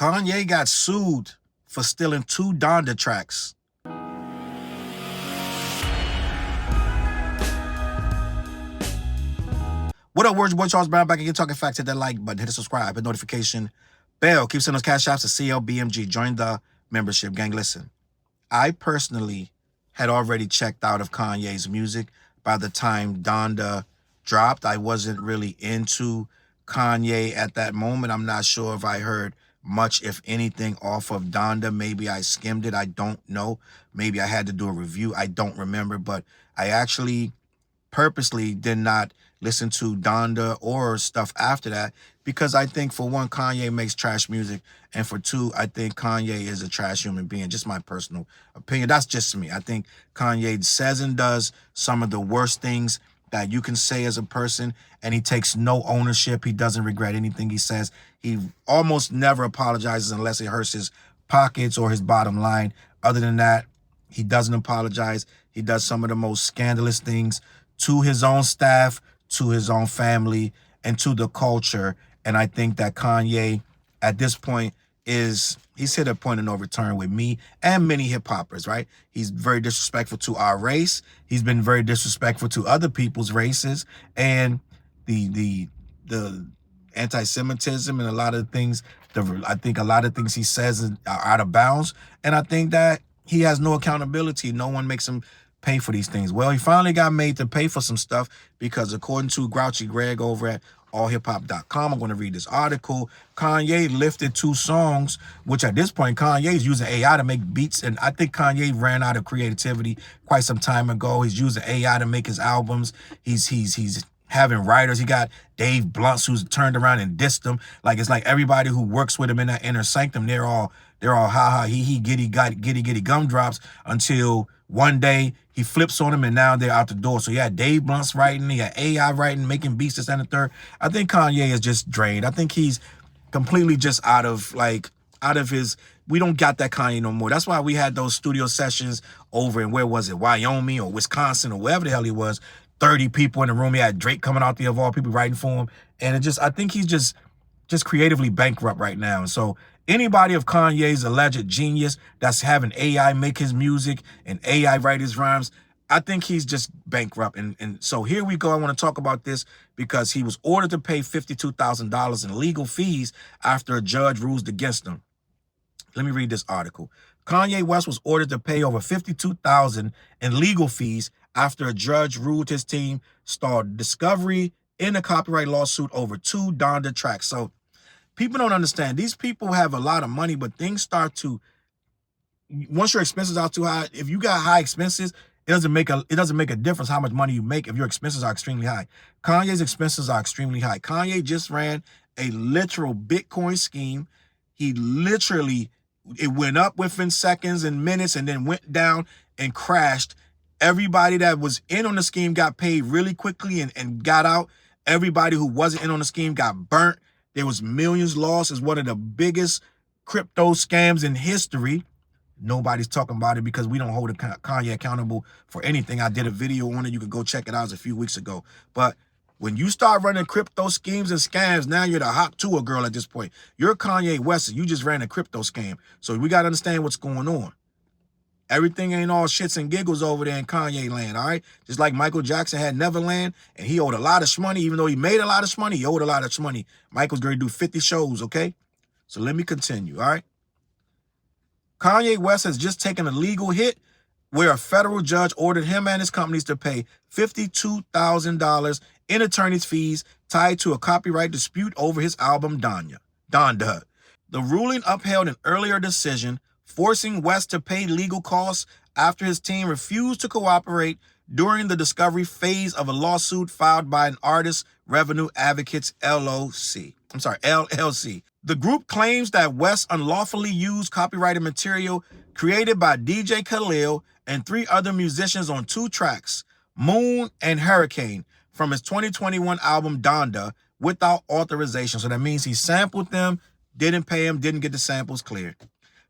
Kanye got sued for stealing 2 Donda tracks. What up, words? Boy Charles Brown back again, talking facts. Hit that like button, hit the subscribe, hit notification bell. Keep sending those cash apps to CLBMG. Join the membership, gang. Listen, I personally had already checked out of Kanye's music by the time Donda dropped. I wasn't really into Kanye at that moment. I'm not sure if I heard much, if anything, off of Donda. Maybe I skimmed it. I don't know. Maybe I had to do a review. I don't remember, but I actually purposely did not listen to Donda or stuff after that, because I think, for one, Kanye makes trash music, and for two, I think Kanye is a trash human being. Just my personal opinion. That's just me. I think Kanye says and does some of the worst things that you can say as a person, and he takes no ownership. He doesn't regret anything he says. He almost never apologizes unless it hurts his pockets or his bottom line. Other than that, he doesn't apologize. He does some of the most scandalous things to his own staff, to his own family, and to the culture. And I think that Kanye, at this point, he's hit a point of no return with me and many hip-hoppers, right? He's very disrespectful to our race. He's been very disrespectful to other people's races. And the anti-Semitism and a lot of things, I think a lot of things he says are out of bounds. And I think that he has no accountability. No one makes him pay for these things. Well, he finally got made to pay for some stuff, because according to Grouchy Greg over at allhiphop.com, I'm going to read this article. Kanye lifted 2 songs, which at this point, Kanye is using AI to make beats. And I think Kanye ran out of creativity quite some time ago. He's using AI to make his albums. He's having writers. He got Dave Blunts, who's turned around and dissed him. Like, it's like everybody who works with him in that inner sanctum, they're all ha ha, he giddy gumdrops, until one day he flips on them and now they're out the door. So you had Dave Blunts writing, he had AI writing, making beats, this and the third. I think Kanye is just drained. I think he's completely just out of his, we don't got that Kanye no more. That's why we had those studio sessions over in, where was it, Wyoming or Wisconsin or wherever the hell he was. 30 people in the room. He had Drake coming out there, of all people, writing for him. And I think he's just creatively bankrupt right now. And so anybody of Kanye's alleged genius that's having AI make his music and AI write his rhymes, I think he's just bankrupt. And so here we go. I want to talk about this because he was ordered to pay $52,000 in legal fees after a judge ruled against him. Let me read this article. Kanye West was ordered to pay over $52,000 in legal fees after a judge ruled his team stalled discovery in a copyright lawsuit over 2 Donda tracks. So people don't understand. These people have a lot of money, but things start to, once your expenses are too high, if you got high expenses, it doesn't make a difference how much money you make if your expenses are extremely high. Kanye's expenses are extremely high. Kanye just ran a literal Bitcoin scheme. He literally, it went up within seconds and minutes and then went down and crashed. Everybody that was in on the scheme got paid really quickly and got out. Everybody who wasn't in on the scheme got burnt. There was millions lost. It's one of the biggest crypto scams in history. Nobody's talking about it because we don't hold Kanye accountable for anything. I did a video on it. You can go check it out. It was a few weeks ago. But when you start running crypto schemes and scams, now you're the hot tour girl at this point. You're Kanye West. You just ran a crypto scam. So we got to understand what's going on. Everything ain't all shits and giggles over there in Kanye land, all right? Just like Michael Jackson had Neverland, and he owed a lot of money. Even though he made a lot of money, he owed a lot of money. Michael's going to do 50 shows, okay? So let me continue, all right? Kanye West has just taken a legal hit where a federal judge ordered him and his companies to pay $52,000 in attorney's fees tied to a copyright dispute over his album Donda. The ruling upheld an earlier decision forcing West to pay legal costs after his team refused to cooperate during the discovery phase of a lawsuit filed by an Artist Revenue Advocates LLC. The group claims that West unlawfully used copyrighted material created by DJ Khalil and 3 other musicians on 2 tracks, Moon and Hurricane, from his 2021 album Donda without authorization. So that means he sampled them, didn't pay him, didn't get the samples cleared.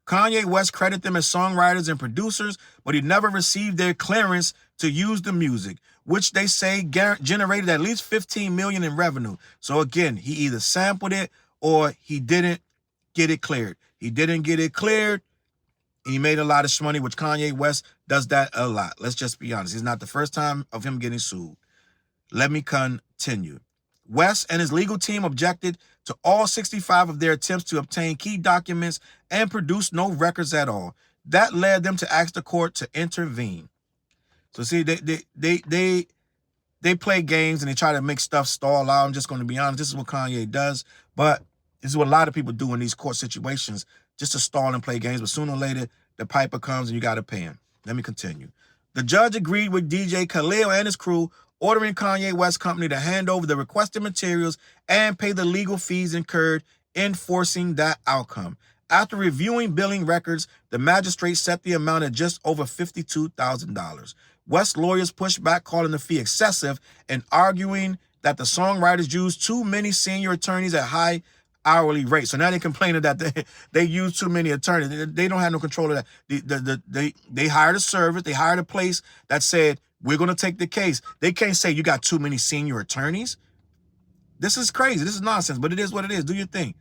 Kanye West credited them as songwriters and producers, but he never received their clearance to use the music, which they say generated at least $15 million in revenue. So again, he either sampled it or he didn't get it cleared. He didn't get it cleared. He made a lot of money, which Kanye West does that a lot. Let's just be honest. It's not the first time of him getting sued. Let me continue. West and his legal team objected to all 65 of their attempts to obtain key documents and produce no records at all. That led them to ask the court to intervene. So see, they play games and they try to make stuff stall out. I'm just going to be honest. This is what Kanye does, but this is what a lot of people do in these court situations, just to stall and play games. But sooner or later, the piper comes and you got to pay him. Let me continue. The judge agreed with DJ Khalil and his crew, ordering Kanye West Company to hand over the requested materials and pay the legal fees incurred, enforcing that outcome. After reviewing billing records, the magistrate set the amount at just over $52,000. West's lawyers pushed back, calling the fee excessive and arguing that the songwriters used too many senior attorneys at high hourly rates. So now they're complaining that they use too many attorneys. They don't have no control of that. They hired a service. They hired a place that said, we're going to take the case. They can't say you got too many senior attorneys. This is crazy. This is nonsense, but it is what it is. Do your thing.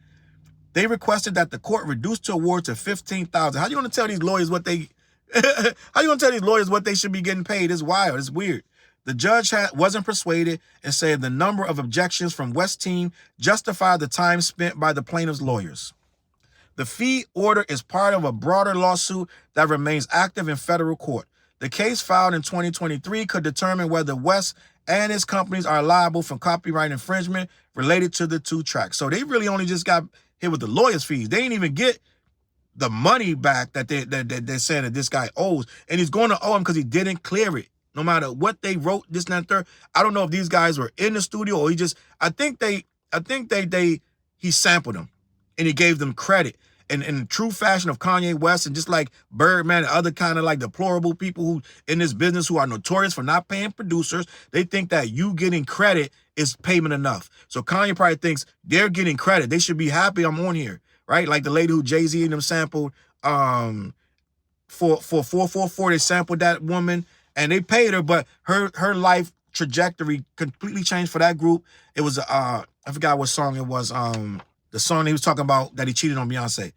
They requested that the court reduce the award to $15,000. How you going to tell these lawyers what they how you going to tell these lawyers what they should be getting paid? It's wild. It's weird. The judge wasn't persuaded and said the number of objections from West's team justified the time spent by the plaintiff's lawyers. The fee order is part of a broader lawsuit that remains active in federal court. The case filed in 2023 could determine whether West and his companies are liable for copyright infringement related to the two tracks. So they really only just got hit with the lawyer's fees. They didn't even get the money back that they're saying that this guy owes. And he's going to owe him because he didn't clear it. No matter what they wrote, this and that third. I don't know if these guys were in the studio or I think he sampled them and he gave them credit. And in true fashion of Kanye West and just like Birdman and other kind of like deplorable people who in this business who are notorious for not paying producers, they think that you getting credit is payment enough. So Kanye probably thinks they're getting credit. They should be happy I'm on here, right? Like the lady who Jay-Z and them sampled for 444, they sampled that woman and they paid her, but her life trajectory completely changed for that group. It was I forgot what song it was. The song he was talking about that he cheated on Beyonce.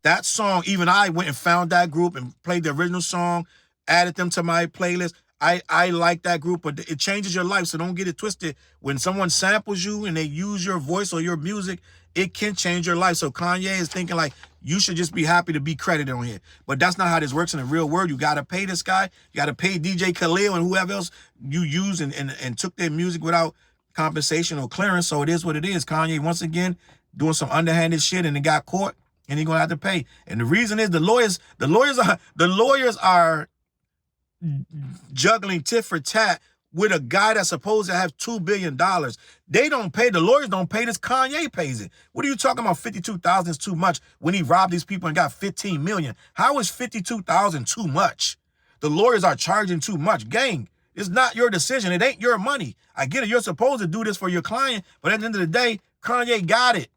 That song, even I went and found that group and played the original song, added them to my playlist. I like that group, but it changes your life, so don't get it twisted. When someone samples you and they use your voice or your music, it can change your life. So Kanye is thinking like, you should just be happy to be credited on here. But that's not how this works in the real world. You got to pay this guy. You got to pay DJ Khalil and whoever else you use and took their music without compensation or clearance. So it is what it is. Kanye, once again, doing some underhanded shit and it got caught and he's going to have to pay. And the reason is the lawyers are juggling tit for tat with a guy that's supposed to have $2 billion. They don't pay. The lawyers don't pay this. Kanye pays it. What are you talking about? 52,000 is too much when he robbed these people and got 15 million. How is 52,000 too much? The lawyers are charging too much. Gang, it's not your decision. It ain't your money. I get it. You're supposed to do this for your client, but at the end of the day, Kanye got it,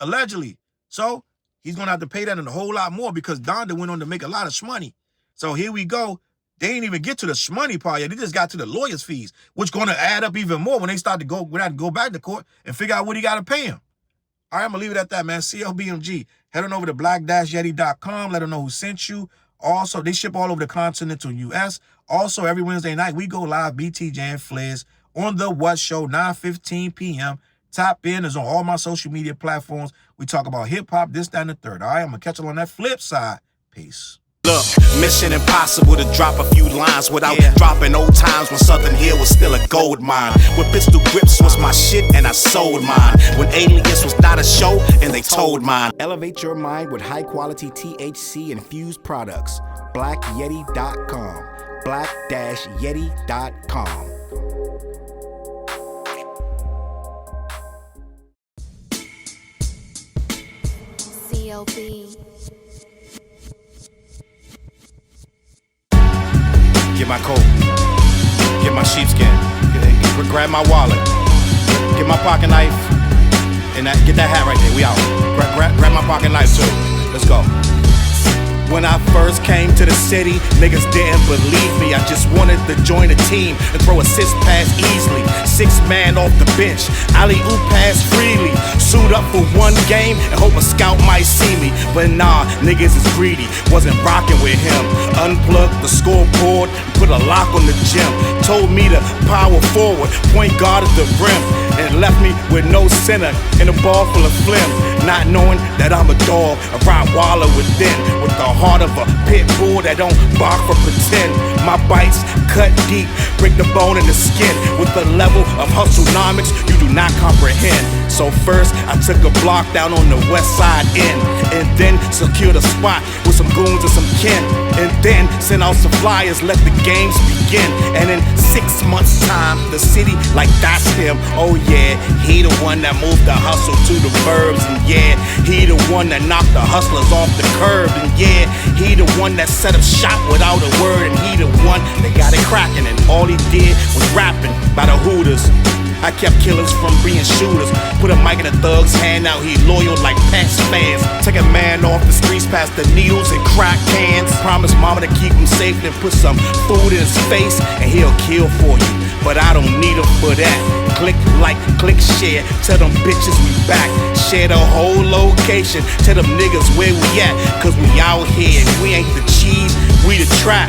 allegedly. So he's going to have to pay that and a whole lot more because Donda went on to make a lot of money. So here we go. They didn't even get to the shmoney part yet. They just got to the lawyer's fees, which going to add up even more when they start to go, when I go back to court and figure out what he got to pay him. All right, I'm going to leave it at that, man. CLBMG. Head on over to black-yeti.com. Let them know who sent you. Also, they ship all over the continental U.S. Also, every Wednesday night, we go live, BTJ and Fliz, on The What Show, 9:15 p.m. Tap in is on all my social media platforms. We talk about hip-hop, this, that, and the third. All right, I'm going to catch you on that flip side. Peace. Look, mission impossible to drop a few lines without dropping old times when Southern Hill was still a gold mine. When pistol grips was my shit and I sold mine. When Alias was not a show and they told mine. Elevate your mind with high quality THC infused products. BlackYeti.com. Black-Yeti.com. CLB. Get my coat, get my sheepskin, grab my wallet, get my pocket knife, and get that hat right there. We out. Grab my pocket knife too. Let's go. When I first came to the city, niggas didn't believe me. I just wanted to join a team and throw assist pass easily. 6 man off the bench, alley-oop pass freely. Suit up for one game and hope a scout might see me. But nah, niggas is greedy, wasn't rocking with him. Unplugged the scoreboard, put a lock on the gym. Told me to power forward, point guard at the rim. And left me with no center and a ball full of phlegm. Not knowing that I'm a dog, a Rottweiler within, with the heart of a pit bull that don't bark for pretend. My bites cut deep, break the bone and the skin. With the level of hustlenomics you do not comprehend. So first I took a block down on the west side end, and then secured a spot with some goons and some kin. And then sent out some flyers, let the games begin. And in 6 months time, the city like that's him. Oh yeah, he the one that moved the hustle to the burbs. And yeah, he the one that knocked the hustlers off the curb. And yeah, he the one that set up shop without a word. And he the one that got it cracking, and all he did was rapping by the Hooters. I kept killers from being shooters. Put a mic in a thug's hand, now he loyal like Pats fans. Take a man off the streets past the needles and crack cans. Promise mama to keep him safe, then put some food in his face, and he'll kill for you. But I don't need him for that. Click like, click share, tell them bitches we back. Share the whole location, tell them niggas where we at. Cause we out here, we ain't the cheese, we the trap.